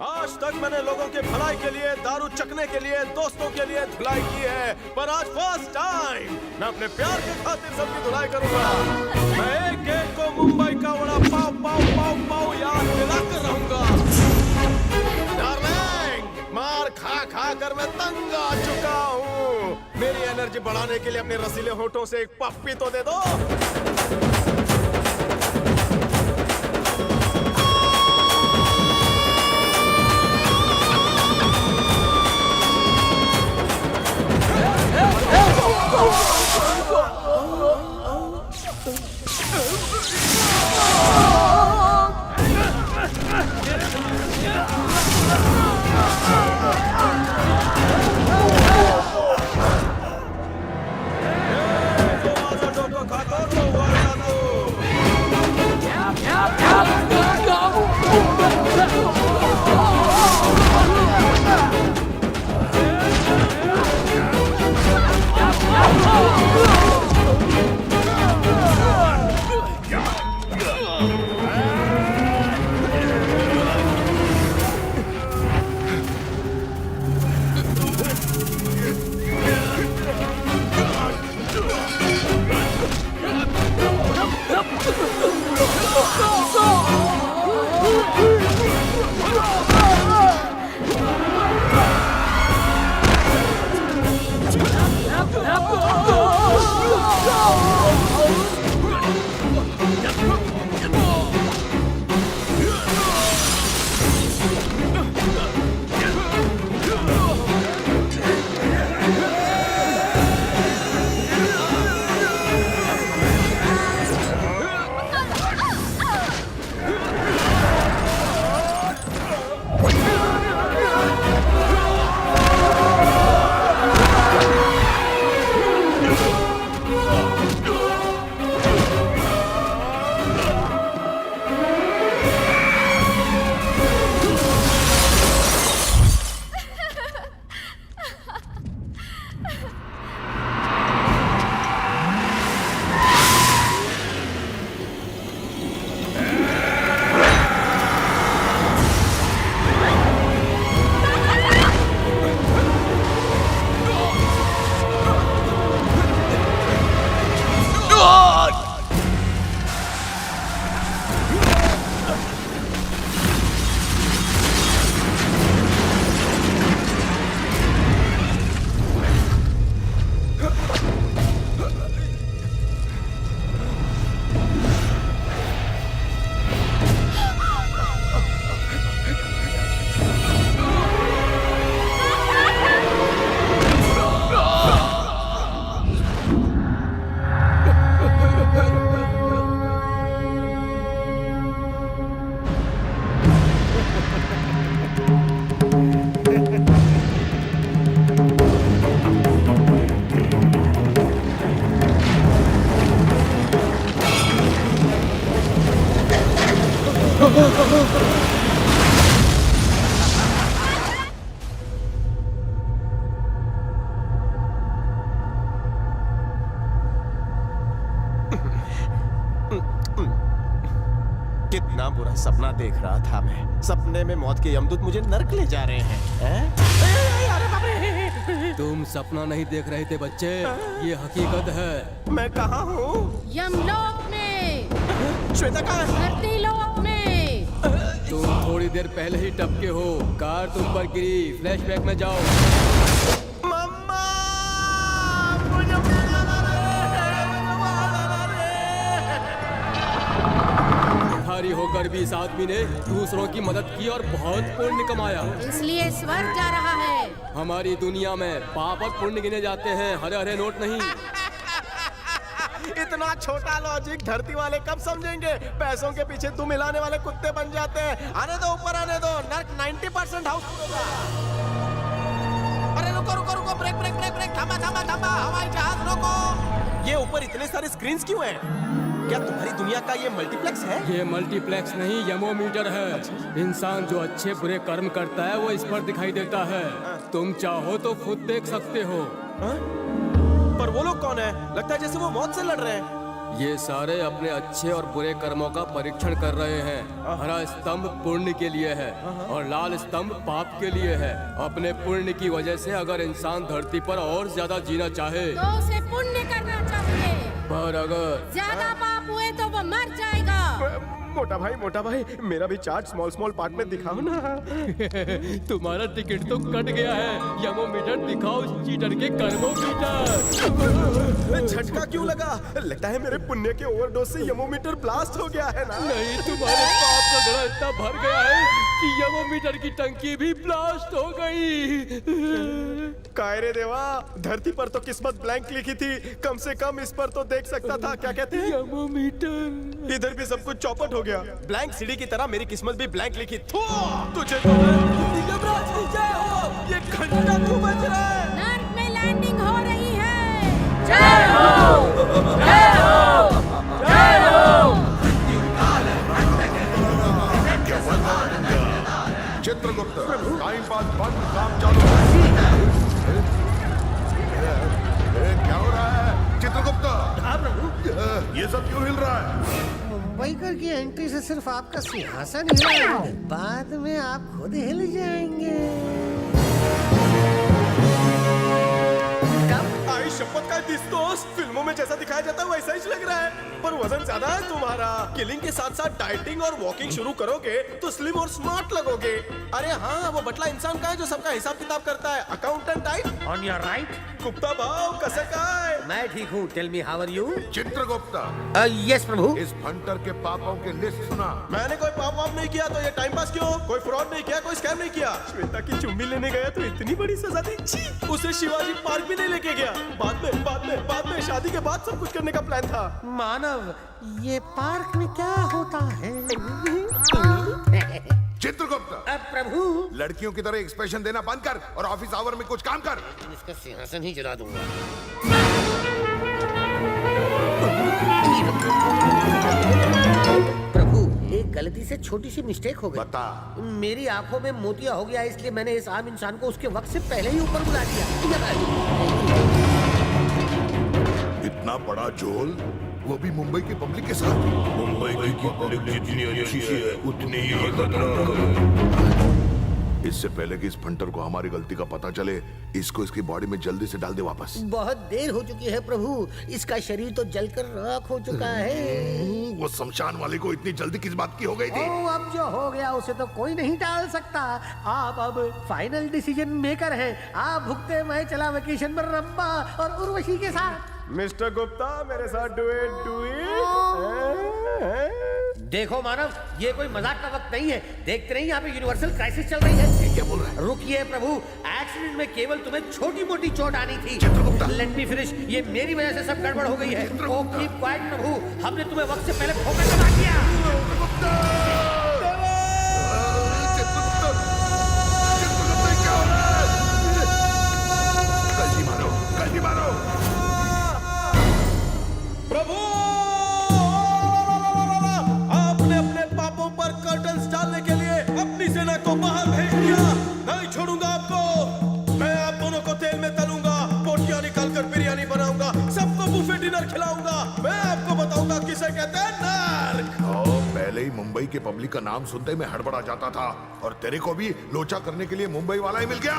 आज तक मैंने लोगों के भलाई के लिए, दारू चखने के लिए, दोस्तों के लिए धुलाई की है, पर आज फर्स्ट टाइम मैं अपने प्यार के खातिर सबकी धुलाई करूंगा। मैं एक एक को मुंबई का वड़ा पाव पाव पाव पाव याद दिलाकर रहूंगा। डार्लिंग, मार खा खा कर मैं तंग आ चुका हूँ। मेरी एनर्जी बढ़ाने के लिए अपने रसीले होठों से एक पप्पी तो दे दो। कितना बुरा सपना देख रहा था मैं। सपने में मौत के यमदूत मुझे नर्क ले जा रहे हैं। तुम सपना नहीं देख रहे थे बच्चे, ये हकीकत है। मैं कहाँ हूँ? यमलोक में। श्वेता कहाँ है? धरती लोक में। तुम थोड़ी देर पहले ही टपके हो, कार तुम पर गिरी। फ्लैशबैक में जाओ। मम्मा, मुझे मारना भारी होकर भी इस आदमी ने दूसरों की मदद की और बहुत पुण्य कमाया, इसलिए स्वर्ग जा रहा है। हमारी दुनिया में पाप और पुण्य गिने जाते हैं, हरे हरे नोट नहीं। इतना छोटा लॉजिक धरती वाले कब समझेंगे? पैसों के पीछे तुम हिलाने वाले कुत्ते बन जाते हैं। आने दो, ऊपर आने दो। नर्क 90% हाउसफुल होगा। अरे रुको रुको रुको, ब्रेक ब्रेक ब्रेक ब्रेक, थामा थामा थामा, हवाई जहाज रोको। ये ऊपर इतने सारे स्क्रीन्स क्यों हैं? क्या तुम्हारी दुनिया का ये मल्टीप्लेक्स है? ये मल्टीप्लेक्स नहीं, यमोमीटर है। इंसान जो अच्छे बुरे कर्म करता है वो इस पर दिखाई देता है। तुम चाहो तो खुद देख सकते हो। पर वो लोग कौन है? लगता है जैसे वो मौत से लड़ रहे हैं। ये सारे अपने अच्छे और बुरे कर्मों का परीक्षण कर रहे हैं। हरा स्तंभ पुण्य के लिए है और लाल स्तंभ पाप के लिए है। अपने पुण्य की वजह से अगर इंसान धरती पर और ज्यादा जीना चाहे तो उसे पुण्य करना चाहिए। पर अगर ज्यादा पाप हुए तो वो मर जाएगा। मोटा भाई मेरा भी चार्ट स्मॉल पार्ट में दिखाओ ना। तुम्हारा टिकट तो कट गया है। यमोमीटर दिखाओ उस चीटर के कर्मोमीटर। झटका क्यों लगा? लगता है मेरे पुण्य के ओवरडोज से यमोमीटर ब्लास्ट हो गया है ना। नहीं, तुम्हारे पाप का घड़ा इतना भर गया है कि यमोमीटर की टंकी भी ब्लास्ट हो गई। काय रे देवा, धरती पर तो किस्मत ब्लैंक लिखी थी, कम से कम इस पर तो देख सकता था। क्या कहते हैं? यमोमीटर। इधर भी सब कुछ चौपट हो गया। ब्लैंक सीढ़ी की तरह मेरी किस्मत भी ब्लैंक लिखी। तुझे तो यमराज की जय हो। ये घंटा क्यों बज रहा है? नर्क में लैंडिंग हो रही है। जय हो, जय हो, जय हो। चित्रगुप्त, टाइम पास बंद, काम चालू है। क्या हो रहा है चित्रगुप्त? हाँ प्रभु। ये सब क्यों हिल रहा है? मुंबईकर की एंट्री से सिर्फ आपका सिंहासन हिला है, बाद में आप खुद हिल जाएंगे। कब? आई शपथ का दिस्तोस, फिल्मों में जैसा दिखाया जाता है वैसा ही लग रहा है। पर वजन ज्यादा है तुम्हारा। किलिंग के साथ साथ डाइटिंग और वॉकिंग शुरू करोगे तो स्लिम और स्मार्ट लगोगे। अरे हाँ, वो बटला इंसान का है जो सबका हिसाब किताब करता है। Accountant type. On your right. Gupta भाव कसं काय? मैं ठीक हूँ। Tell me how are you? Chitragupt, yes प्रभु। इस फंटर के पापों की लिस्ट सुना। मैंने कोई पाप वाप नहीं किया तो ये टाइम पास क्यों? कोई फ्रॉड नहीं किया, कोई स्कैम नहीं किया। श्वेता की चुम्बी लेने गया तो इतनी बड़ी सजा दी। छी! उसे शिवाजी पार्क भी नहीं लेके गया। बाद में शादी के बाद सब कुछ करने का प्लान था। मानव, ये पार्क में क्या होता है? चित्रगुप्त, अब प्रभु। लड़कियों की तरह एक्सप्रेशन देना बंद कर और ऑफिस आवर में कुछ काम कर। इसका सिंहासन ही जला दूंगा। प्रभु, एक गलती से छोटी सी मिस्टेक हो गई। बता। मेरी आंखों में मोतिया हो गया, इसलिए मैंने इस आम इंसान को उसके वक्त से पहले ही ऊपर बुला दिया। इतना बड़ा झोल, वो भी मुंबई की पब्लिक के साथ। मुंबई की पब्लिक जितनी अच्छी है उतनी ही खतरनाक है। इससे पहले कि इस फंटर को हमारी गलती का पता चले, इसको इसकी बॉडी में जल्दी से डाल दे वापस। बहुत देर हो चुकी है प्रभु, इसका शरीर तो जलकर राख हो चुका है। वो शमशान वाले को इतनी जल्दी किस बात की हो गई थी? ओ, अब जो हो गया उसे तो कोई नहीं टाल सकता। आप अब फाइनल डिसीजन मेकर हैं। आप भुगते, मैं चला वेकेशन पर रंबा और उर्वशी के साथ। मिस्टर गुप्ता, मेरे साथ डू इट। देखो मानव, ये कोई मजाक का वक्त नहीं है। देखते नहीं यहाँ पे यूनिवर्सल क्राइसिस चल रही है। क्या बोल रहा है? रुकिए प्रभु, एक्सीडेंट में केवल तुम्हें छोटी मोटी चोट आनी थी। चित्रगुप्ता। Let me finish. ये मेरी वजह से सब गड़बड़ हो गई है। ओ कीप क्वाइट प्रभु, हमने तुम्हें वक्त से पहले ठोकर लगा दिया। क्या हो रहा है? कल्टी मारो। प्रभु, आपने अपने पापों पर कर्टन्स डालने के लिए अपनी सेना को बाहर भेज दिया। नहीं छोड़ूंगा आपको। मैं आप दोनों को तेल में तलूंगा, पोटियां निकालकर बिरयानी बनाऊंगा, सबको बुफे डिनर खिलाऊंगा। मैं आपको बताऊंगा किसे कहते हैं नर्क। पहले ही मुंबई के पब्लिक का नाम सुनते मैं हड़बड़ा जाता था, और तेरे को भी लोचा करने के लिए मुंबई वाला ही मिल गया।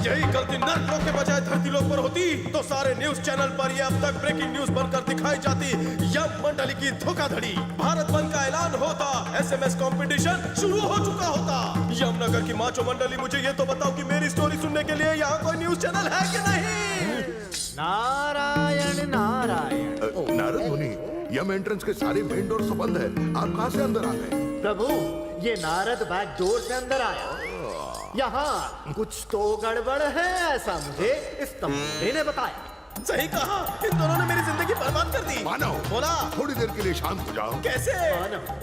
यही गलती नर्क लोग के बजाय धरती लोग पर होती तो सारे न्यूज चैनल पर ये अब तक ब्रेकिंग न्यूज बनकर दिखाई जाती। यम मंडली की धोखाधड़ी, भारत बंद का ऐलान होता, एसएमएस कंपटीशन शुरू हो चुका होता। यमनगर की माचो मंडली, मुझे ये तो बताओ कि मेरी स्टोरी सुनने के लिए यहाँ कोई न्यूज चैनल है कि नहीं? नारायण नारायण। नारद मुनि, यम एंट्रेंस के सारे मेन डोर से बंद है, आप कहाँ से अंदर आ गए? प्रभु, ये नारद बैक डोर से अंदर आया। यहाँ कुछ तो गड़बड़ है, ऐसा मुझे इस तंबूरे ने बताया। सही कहा, इन दोनों ने मेरी जिंदगी बर्बाद कर दी। मानव, बोला थोड़ी देर के लिए शांत हो जाओ। कैसे?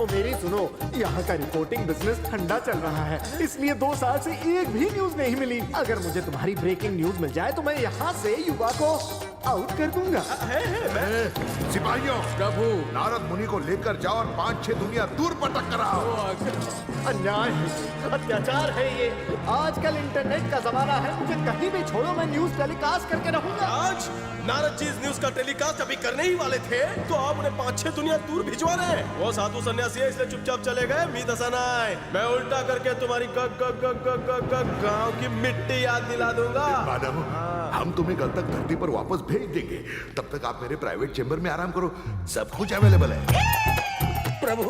ओ मेरी सुनो, यहाँ का रिपोर्टिंग बिजनेस ठंडा चल रहा है, इसलिए 2 साल से एक भी न्यूज नहीं मिली। अगर मुझे तुम्हारी ब्रेकिंग न्यूज मिल जाए तो मैं यहाँ से युवा को आउट कर दूंगा। सिपाहियों, प्रभु, नारद मुनि को लेकर जाओ और 5-6 दुनिया दूर पटक कराओ। अन्याय है, अत्याचार है ये। आजकल इंटरनेट का जमाना है, मुझे कहीं भी छोड़ो, मैं न्यूज टेलीकास्ट करके रहूंगा। आज नारद जी इस न्यूज का टेलीकास्ट अभी करने ही वाले थे तो आप उन्हें 5-6 दुनिया दूर भिजवा रहे हैं। वो साधु सन्यासी है इसलिए चुपचाप चले गए। मीत हसनाय, मैं उल्टा करके तुम्हारी गांव की मिट्टी याद दिला दूंगा। मानव, हम तुम्हें कल तक धरती पर वापस भेज देंगे। तब तक आप मेरे प्राइवेट चेंबर में आराम करो, सब कुछ अवेलेबल है। प्रभु,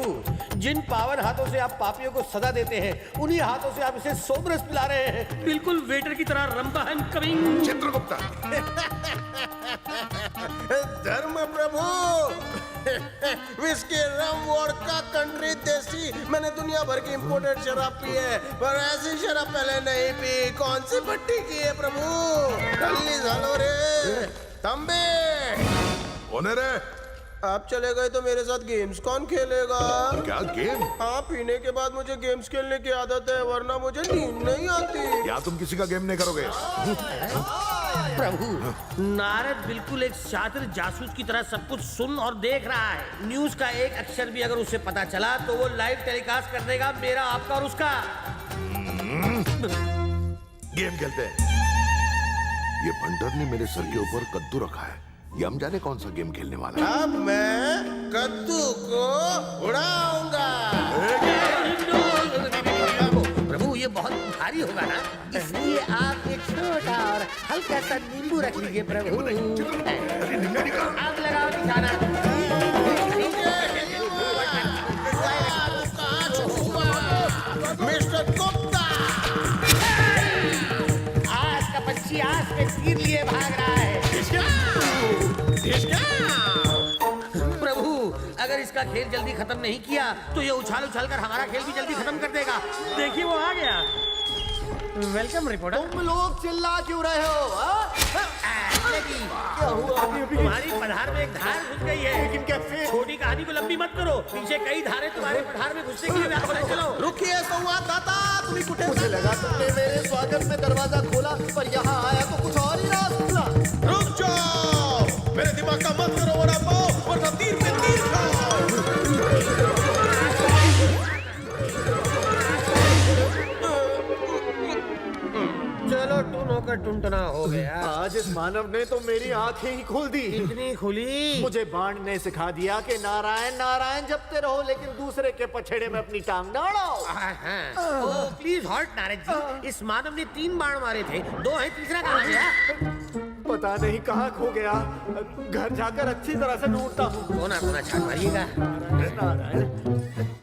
जिन पावन हाथों से आप पापियों को सजा देते हैं, उन्हीं हाथों से आप इसे सोमरस पिला रहे हैं। बिल्कुल वेटर की तरह रंबा है कमिंग। चित्रगुप्ता, धर्म प्रभु, विस्की, रम, वोडका, कंट्री, देसी, मैंने दुनिया भर की इंपोर्टेड शराब पी है, पर ऐसी शराब पहले नहीं पी। कौन सी भट्टी की है प्रभु? जल्दी झालो रे तंबे। कौन है रे? आप चले गए तो मेरे साथ गेम्स कौन खेलेगा? क्या गेम? हाँ, पीने के बाद मुझे गेम्स खेलने की आदत है, वरना मुझे नींद नहीं आती। क्या तुम किसी का गेम नहीं करोगे? प्रभु, नारद बिल्कुल एक शातिर जासूस की तरह सब कुछ सुन और देख रहा है। न्यूज का एक अक्षर भी अगर उसे पता चला तो वो लाइव टेलीकास्ट कर देगा, मेरा, आपका और उसका। गेम खेलते हैं। ये बंदर ने मेरे सर के ऊपर कद्दू रखा है, ये हम जाने कौन सा गेम खेलने वाला है। अब मैं कद्दू को उड़ाऊंगा। प्रभु, ये बहुत भारी होगा ना, इसलिए आप एक छोटा और हल्का सा नींबू रख लीजिए प्रभु। आग लगाओ निशाना। मिस्टर गुप्ता, आज का पंछी आज में तीर लिए भाग रहा है। प्रभु, अगर इसका खेल जल्दी खत्म नहीं किया तो ये उछाल उछाल कर हमारा खेल भी जल्दी खत्म कर देगा। देखिए वो आ गया। Welcome reporter. तुम लोग चिल्ला क्यों रहे हो? क्या हुआ? तुम्हारी पधार में एक धार घुस गई है। लेकिन कैसे? छोटी कहानी को लंबी मत करो, पीछे कई धारें तुम्हारे पधार में घुसने के लिए व्याकुल हैं। चलो रुकिए संवाददाता, तुम्ही कुठे? मुझे लगा तुमने मेरे स्वागत में दरवाजा खोला, पर यहाँ आया तो कुछ और ही राज खुला। रुक जाओ, मेरे दिमाग का मत करो वड़ा पाव, वरना तीर पे तीर खाओ। चलो टूनो का टुनटना हो गया। आज इस मानव ने तो मेरी आंखें ही खोल दी। इतनी खुली। मुझे बाण ने सिखा दिया कि नारायण नारायण जपते रहो, लेकिन दूसरे के पछेड़े में अपनी टांग ना अड़ाओ। प्लीज हॉल्ट नारद जी, इस मानव ने 3 बाण मारे थे, 2 है, तीसरा कहाँ गया? पता नहीं कहाँ खो गया। घर जाकर अच्छी तरह से ढूंढता हूँ। कोना कोना छान मारिएगा। नारायण नारायण।